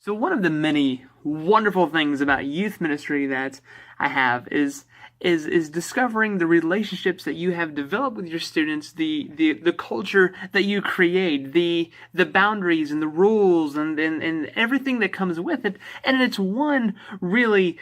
So one of the many wonderful things about youth ministry that I have is discovering the relationships that you have developed with your students, the culture that you create, the boundaries and the rules and everything that comes with it. And it's one really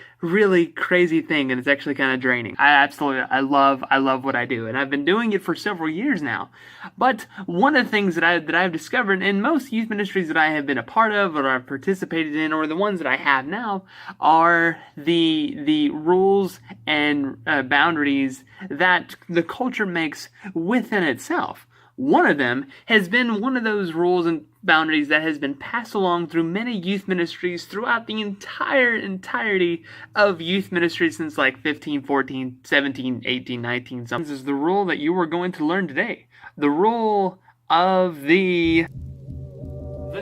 crazy thing, and it's actually kind of draining. I love what I do, and I've been doing it for several years now. But one of the things that I've discovered in most youth ministries that I have been a part of or I've participated in, or the ones that I have now, are the rules and boundaries that the culture makes within itself. One of them has been one of those rules and boundaries that has been passed along through many youth ministries throughout the entirety of youth ministries since like 15, 14, 17, 18, 19 something. This is the rule that you are going to learn today. The rule of the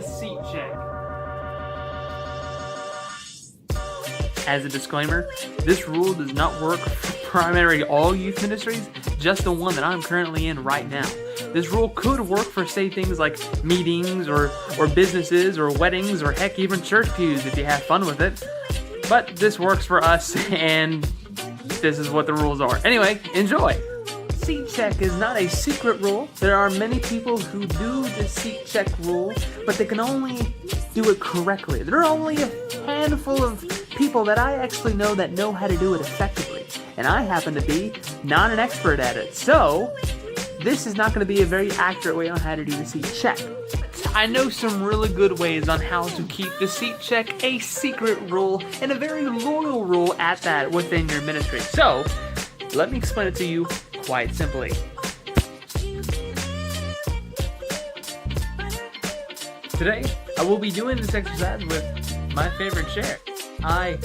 seat check. As a disclaimer, this rule does not work for primarily all youth ministries, just the one that I'm currently in right now. This rule could work for, say, things like meetings or businesses or weddings or heck, even church pews if you have fun with it. But this works for us, and this is what the rules are. Anyway, enjoy! Seat check is not a secret rule. There are many people who do the seat check rule, but they can only do it correctly. There are only a handful of people that I actually know that know how to do it effectively, and I happen to be not an expert at it. So this is not going to be a very accurate way on how to do the seat check. I know some really good ways on how to keep the seat check a secret rule, and a very loyal rule at that, within your ministry. So let me explain it to you quite simply. Today, I will be doing this exercise with my favorite chair. I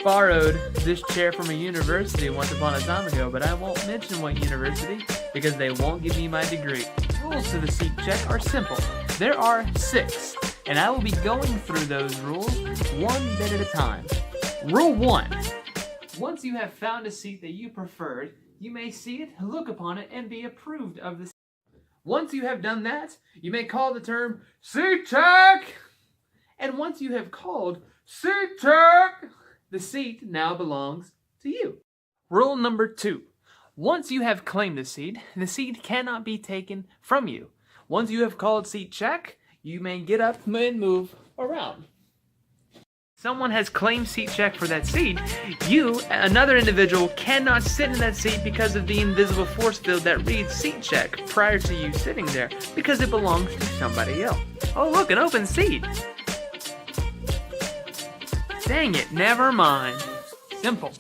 borrowed this chair from a university once upon a time ago, but I won't mention what university because they won't give me my degree. The rules to the seat check are simple. There are 6, and I will be going through those rules one bit at a time. Rule 1. Once you have found a seat that you preferred, you may see it, look upon it, and be approved of the seat. Once you have done that, you may call the term seat check. And once you have called seat check, the seat now belongs to you. Rule number 2. Once you have claimed the seat cannot be taken from you. Once you have called seat check, you may get up and move around. Someone has claimed seat check for that seat, you, another individual, cannot sit in that seat because of the invisible force field that reads seat check prior to you sitting there, because it belongs to somebody else. Oh look, an open seat! Dang it, never mind. Simple.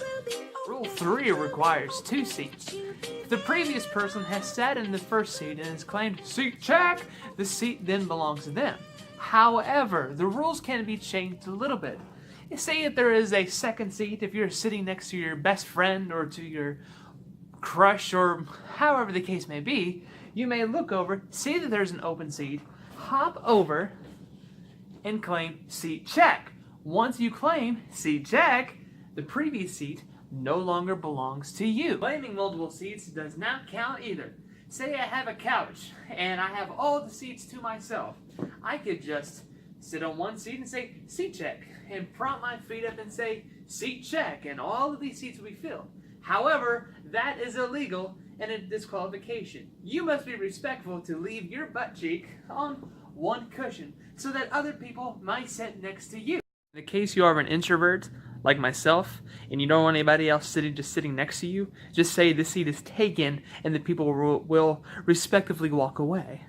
Rule 3 requires 2 seats. If the previous person has sat in the first seat and has claimed seat check, the seat then belongs to them. However, the rules can be changed a little bit. Say if there is a second seat, if you're sitting next to your best friend or to your crush or however the case may be, you may look over, see that there's an open seat, hop over, and claim seat check. Once you claim seat check, the previous seat no longer belongs to you. Claiming multiple seats does not count either. Say I have a couch and I have all the seats to myself. I could just sit on one seat and say seat check and prop my feet up and say seat check, and all of these seats will be filled. However, that is illegal and a disqualification. You must be respectful to leave your butt cheek on one cushion so that other people might sit next to you. In the case you are an introvert like myself and you don't want anybody else sitting next to you, just say the seat is taken and the people will respectively walk away.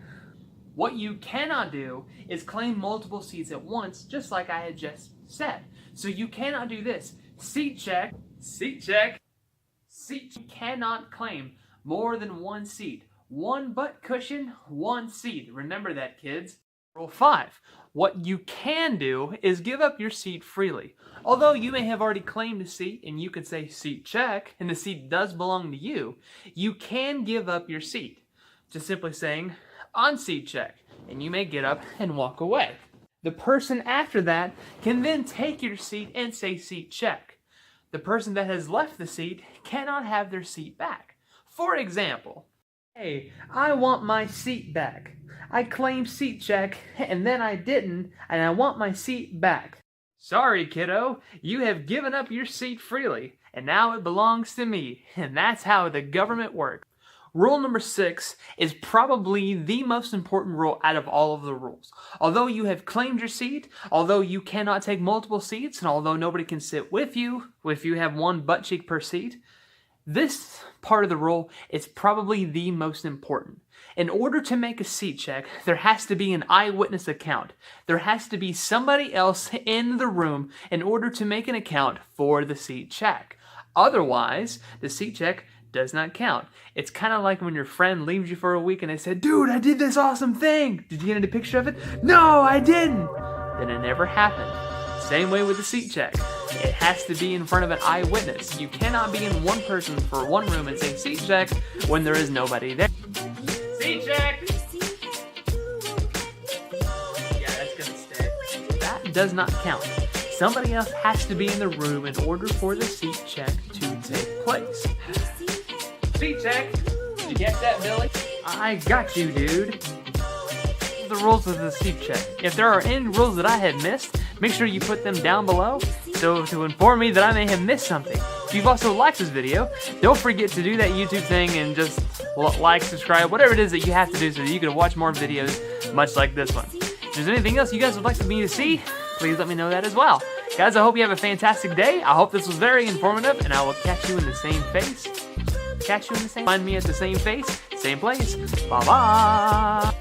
What you cannot do is claim multiple seats at once, just like I had just said. So you cannot do this. Seat check, seat check, seat. You cannot claim more than one seat. One butt cushion, one seat. Remember that, kids. Rule 5. What you can do is give up your seat freely. Although you may have already claimed a seat and you could say seat check and the seat does belong to you, you can give up your seat. Just simply saying on seat check, and you may get up and walk away. The person after that can then take your seat and say seat check. The person that has left the seat cannot have their seat back. For example, hey, I want my seat back. I claimed seat check and then I didn't, and I want my seat back. Sorry, kiddo, you have given up your seat freely, and now it belongs to me, and that's how the government works. Rule number 6 is probably the most important rule out of all of the rules. Although you have claimed your seat, although you cannot take multiple seats, and although nobody can sit with you if you have one butt cheek per seat, this part of the rule is probably the most important. In order to make a seat check, there has to be an eyewitness account. There has to be somebody else in the room in order to make an account for the seat check. Otherwise, the seat check does not count. It's kind of like when your friend leaves you for a week and they said, "Dude, I did this awesome thing. Did you get any picture of it?" "No, I didn't." Then it never happened. Same way with the seat check. It has to be in front of an eyewitness. You cannot be in one person for one room and say seat check when there is nobody there. Seat check! Yeah, that's gonna stay. That does not count. Somebody else has to be in the room in order for the seat check to take place. Seat check! Did you get that, Billy? I got you, dude. The rules of the seat check. If there are any rules that I have missed, make sure you put them down below so to inform me that I may have missed something. If you've also liked this video, don't forget to do that YouTube thing and just like, subscribe, whatever it is that you have to do so that you can watch more videos much like this one. If there's anything else you guys would like me to see, please let me know that as well. Guys, I hope you have a fantastic day. I hope this was very informative, and I will catch you in the same face. Find me at the same face, same place. Bye-bye.